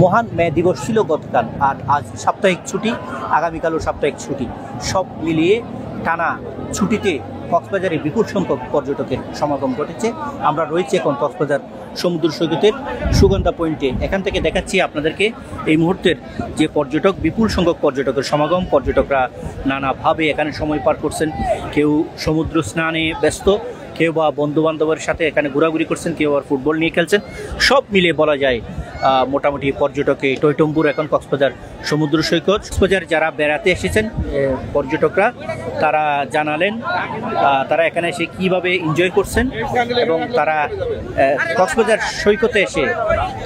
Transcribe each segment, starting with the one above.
মহান মে দিবস ছিল গতকাল, আর আজ সাপ্তাহিক ছুটি, আগামীকালও সাপ্তাহিক ছুটি। সব মিলিয়ে টানা ছুটিতে কক্সবাজারে বিপুল সংখ্যক পর্যটকের সমাগম ঘটেছে। আমরা রয়েছি এখন কক্সবাজার সমুদ্র সৈকতের সুগন্ধা পয়েন্টে। এখান থেকে দেখাচ্ছি আপনাদেরকে এই মুহূর্তের যে পর্যটক, বিপুল সংখ্যক পর্যটকের সমাগম। পর্যটকরা নানাভাবে এখানে সময় পার করছেন। কেউ সমুদ্র স্নানে ব্যস্ত, কেউ বা বন্ধুবান্ধবের সাথে এখানে ঘোরাঘুরি করছেন, কেউ আর ফুটবল নিয়ে খেলছেন। সব মিলে বলা যায় মোটামুটি পর্যটকে টইটম্বুর এখন কক্সবাজার সমুদ্র সৈকত। কক্সবাজার যারা বেড়াতে এসেছেন পর্যটকরা, তারা জানালেন তারা এখানে এসে কীভাবে এনজয় করছেন এবং তারা কক্সবাজার সৈকতে এসে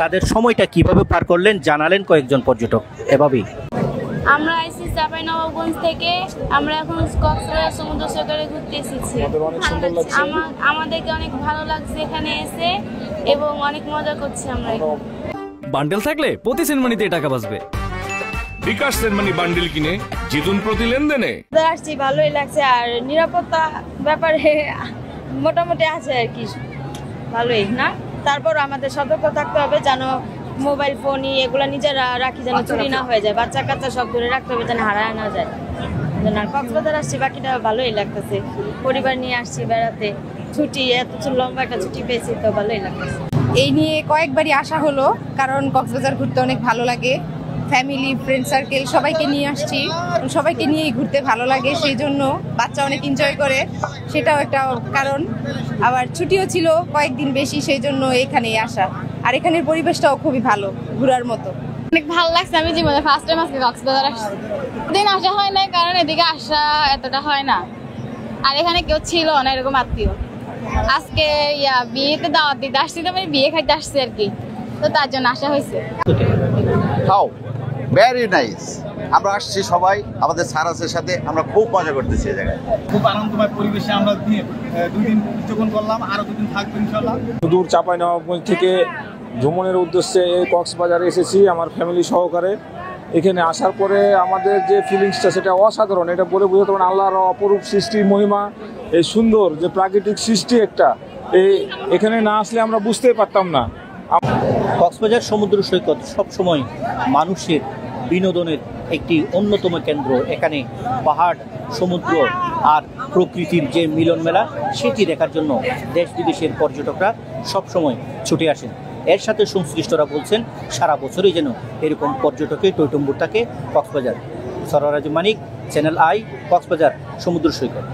তাদের সময়টা কিভাবে পার করলেন জানালেন কয়েকজন পর্যটক এভাবেই। আমরা আইসি চাঁপাইনবাবগঞ্জ থেকে, আমরা এখন কক্সবাজার সমুদ্র সৈকতে ঘুরতে এসেছি। আমাদেরকে অনেক ভালো লাগছে এখানে এসে এবং অনেক মজা করছি আমরা। বান্ডেল থাকলে প্রতি সেনমানিতে টাকা বাঁচবে। বিকাশ সেনমানি বান্ডেল কিনে জিতুন প্রতি লেনদেনে। আসছি, ভালোই লাগছে, আর নিরাপত্তা ব্যাপারে মোটামুটি আছে আর কি, ভালোই না। তারপর আমাদের সতর্ক থাকতে হবে যেন মোবাইল ফোন এগুলো নিজেরা রাখি, যেন চুরি না হয়ে যায়। বাচ্চা কাচ্চা সব দূরে রাখতে হবে যেন হারায় না যায়। আর কক্সবাজার আসছি, বাকিটা ভালোই লাগতেছে। পরিবার নিয়ে আসছি বেড়াতে, ছুটি এত লম্বা একটা ছুটি পেয়েছি, তো ভালোই লাগতেছে। এই নিয়ে কয়েকবারই আসা হলো, কারণ কক্সবাজার ঘুরতে অনেক ভালো লাগে। ফ্যামিলি, ফ্রেন্ড সার্কেল সবাইকে নিয়ে আসছি, সবাইকে নিয়েই ঘুরতে ভালো লাগে, সেই জন্য বাচ্চা অনেক এনজয় করে, সেটাও একটা কারণ। আবার ছুটিও ছিল কয়েকদিন বেশি, সেই জন্য এখানেই আসা। আর এখানের পরিবেশটাও খুবই ভালো, ঘোরার মতো। অনেক ভালো লাগছে। আমি জীবনে ফার্স্ট টাইম আজকে কক্সবাজার আসছি। দিন আসা হয় না, কারণ এদিকে আসা এতটা হয় না, আর এখানে কেউ ছিল না এরকম আত্মীয়। আজকে বিয়েতে দাওয়াত দিতে আসছি, তো আমি বিয়ে খাইতে আসছি আর কি, তো তার জন্য আসা হয়েছে। How very nice. আমরা আসছি সবাই আমাদের সারাসের সাথে, আমরা খুব মজা করতেছি এই জায়গায়। খুব আনন্দময় পরিবেশে আমরা 2 দিন উদযাপন করলাম, আরো 2 দিন থাকবো ইনশাআল্লাহ। দূর চাঁপাইনবাবগঞ্জ থেকে ভ্রমণের উদ্দেশ্যে এই কক্সবাজারে এসেছি আমার ফ্যামিলি সহকারে। এখানে আসার পরে আমাদের যে ফিলিংসটা সেটা অসাধারণ, এটা বলে বোঝাতে পারেন। আল্লাহর অপরূপ সৃষ্টি, মহিমা, এই সুন্দর যে প্রাকৃতিক সৃষ্টি একটা, এখানে না আসলে আমরা বুঝতেই পারতাম না। কক্সবাজার সমুদ্র সৈকত সবসময় মানুষের বিনোদনের একটি অন্যতম কেন্দ্র। এখানে পাহাড়, সমুদ্র আর প্রকৃতির যে মিলন মেলা, সেটি দেখার জন্য দেশ বিদেশের পর্যটকরা সবসময় ছুটে আসেন। এর সাথে সংশ্লিষ্টরা বলছেন সারা বছরই যেন এরকম পর্যটকের টইটম্বুর থাকে কক্সবাজার। সরওয়ার মানিক, চ্যানেল আই, কক্সবাজার সমুদ্র সৈকত।